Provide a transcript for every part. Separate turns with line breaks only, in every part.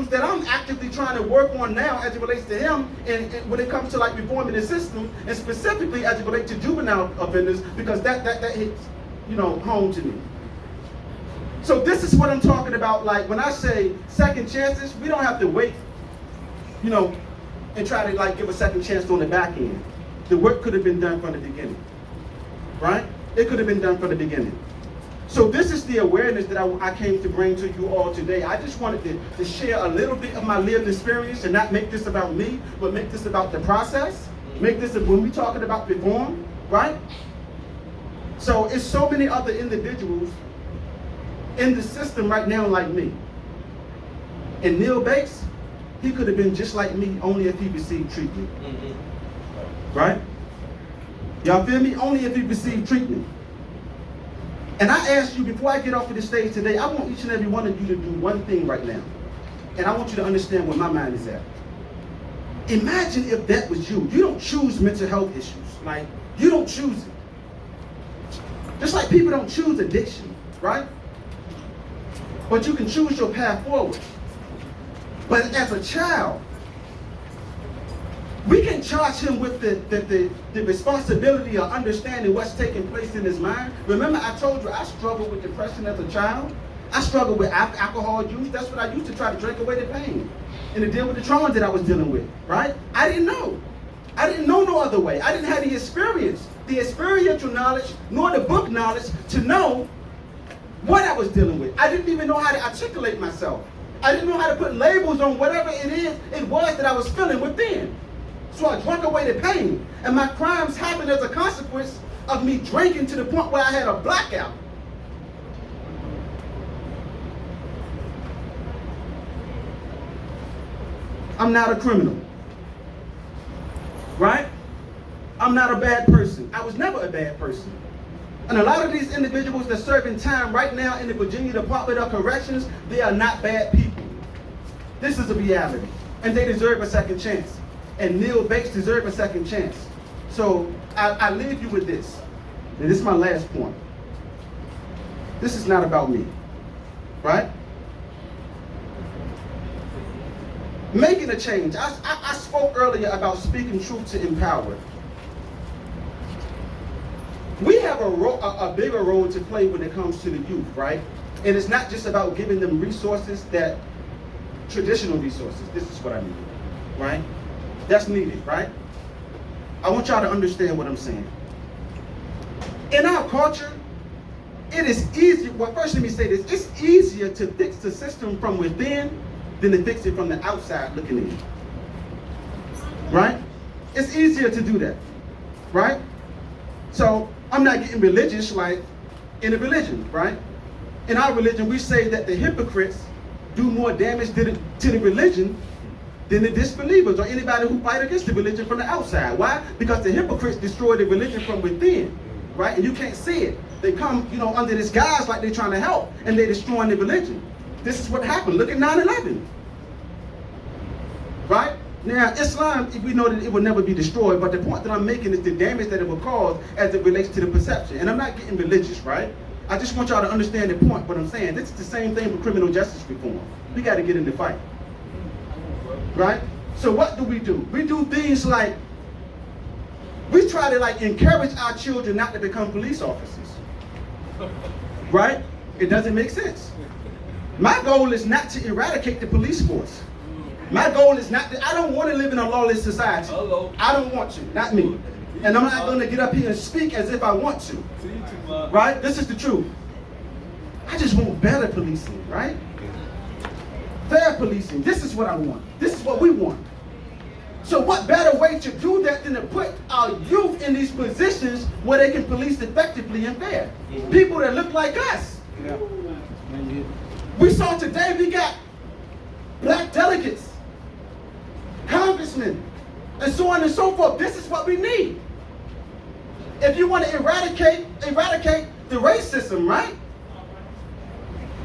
issues that I'm actively trying to work on now as it relates to him, and when it comes to like reforming the system, and specifically as it relates to juvenile offenders, because that hits, home to me. So this is what I'm talking about. Like when I say second chances, we don't have to wait, and try to like give a second chance on the back end. The work could have been done from the beginning, right? It could have been done from the beginning. So this is the awareness that I came to bring to you all today. I just wanted to share a little bit of my lived experience and not make this about me, but make this about the process. Make this, when we're talking about reform, right? So it's so many other individuals in the system right now like me. And Neil Bates, he could have been just like me, only if he received treatment. Right? Y'all feel me? Only if he received treatment. And I ask you, before I get off of the stage today, I want each and every one of you to do one thing right now. And I want you to understand where my mind is at. Imagine if that was you. You don't choose mental health issues. Like, you don't choose it. Just like people don't choose addiction, right? But you can choose your path forward. But as a child, we can charge him with the responsibility of understanding what's taking place in his mind. Remember, I told you I struggled with depression as a child. I struggled with alcohol use. That's what I used to try to drink away the pain and to deal with the trauma that I was dealing with, right? I didn't know. I didn't know no other way. I didn't have the experiential knowledge, nor the book knowledge to know what I was dealing with. I didn't even know how to articulate myself. I didn't know how to put labels on whatever it was that I was feeling within. So I drank away the pain. And my crimes happened as a consequence of me drinking to the point where I had a blackout. I'm not a criminal. Right? I'm not a bad person. I was never a bad person. And a lot of these individuals that are serving time right now in the Virginia Department of Corrections, they are not bad people. This is a reality. And they deserve a second chance. And Neil Bates deserves a second chance. So I leave you with this. And this is my last point. This is not about me, right? Making a change. I spoke earlier about speaking truth to empower. We have a bigger role to play when it comes to the youth, right? And it's not just about giving them resources traditional resources. This is what I mean, right? That's needed, right? I want y'all to understand what I'm saying. In our culture, it is easier, well, first let me say this, it's easier to fix the system from within than to fix it from the outside looking in. Right? It's easier to do that, right? So, I'm not getting religious like in a religion, right? In our religion, we say that the hypocrites do more damage to the religion than the disbelievers or anybody who fight against the religion from the outside. Why? Because the hypocrites destroy the religion from within, right? And you can't see it. They come, under this guise like they're trying to help, and they're destroying the religion. This is what happened. Look at 9/11, right? Now, Islam, we know that it will never be destroyed, but the point that I'm making is the damage that it will cause as it relates to the perception. And I'm not getting religious, right? I just want y'all to understand the point, what I'm saying. This is the same thing with criminal justice reform. We got to get in the fight. Right? So what do? We do things like, we try to encourage our children not to become police officers. Right? It doesn't make sense. My goal is not to eradicate the police force. My goal is not to, I don't want to live in a lawless society. I don't want to, not me. And I'm not going to get up here and speak as if I want to. Right? This is the truth. I just want better policing, right? Fair policing. This is what I want. This is what we want. So what better way to do that than to put our youth in these positions where they can police effectively and fair? People that look like us. Yeah. We saw today, we got black delegates, congressmen, and so on and so forth. This is what we need. If you want to eradicate the racism, right?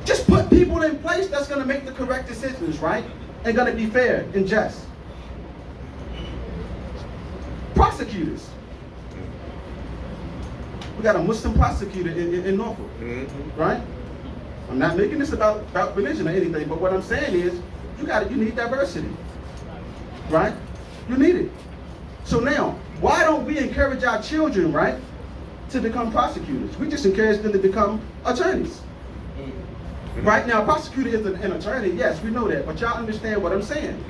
Just put people in place that's going to make the correct decisions, right? And going to be fair and just. Prosecutors. We got a Muslim prosecutor in Norfolk, right? I'm not making this about religion or anything, but what I'm saying is, you need diversity, right? You need it. So now, why don't we encourage our children, right, to become prosecutors? We just encourage them to become attorneys. Right now, a prosecutor is an attorney. Yes, we know that, but y'all understand what I'm saying.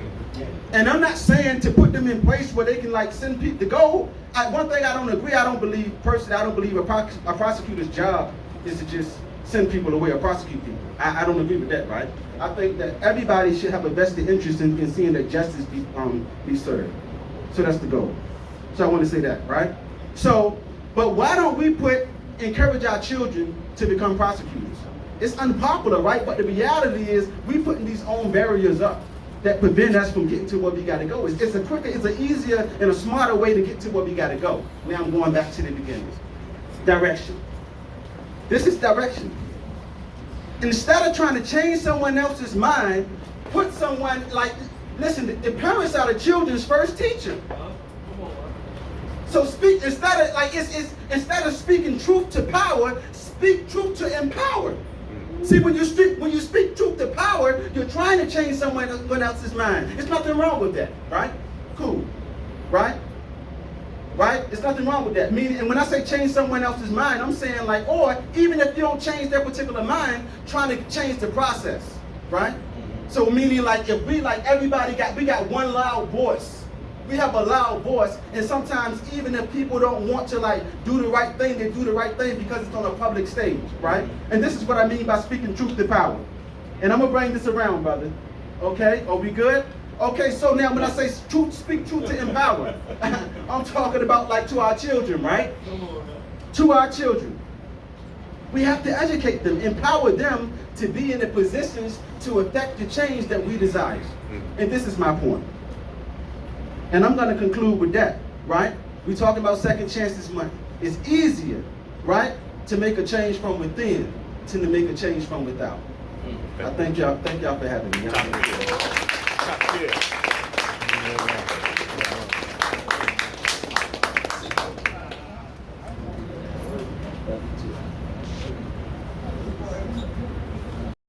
And I'm not saying to put them in place where they can like send people to go. One thing I don't agree. I don't believe a prosecutor's job is to just send people away or prosecute people. I don't agree with that, right? I think that everybody should have a vested interest in seeing that justice be served. So that's the goal. So I want to say that, right? So, but why don't we encourage our children to become prosecutors? It's unpopular, right? But the reality is we putting these own barriers up that prevent us from getting to where we got to go. It's a quicker, it's an easier and a smarter way to get to where we got to go. Now I'm going back to the beginning. Direction. This is direction. Instead of trying to change someone else's mind, put someone like, listen, the parents are the children's first teacher. So speak instead of speaking truth to power, speak truth to empower. See, when you speak truth to power, you're trying to change someone else's mind. There's nothing wrong with that, right? Cool, right? Right? There's nothing wrong with that. Meaning, and when I say change someone else's mind, I'm saying like, or even if you don't change their particular mind, trying to change the process, right? So meaning like if we like we got one loud voice. We have a loud voice, and sometimes even if people don't want to like do the right thing, they do the right thing because it's on a public stage, right? And this is what I mean by speaking truth to power. And I'm gonna bring this around, brother. Okay, are we good? Okay, so now when I say truth, speak truth to empower, I'm talking about like to our children, right? To our children. We have to educate them, empower them to be in the positions to affect the change that we desire. And this is my point. And I'm going to conclude with that, right? We talking about second chances money. It's easier, right, to make a change from within than to make a change from without. I thank y'all for having me.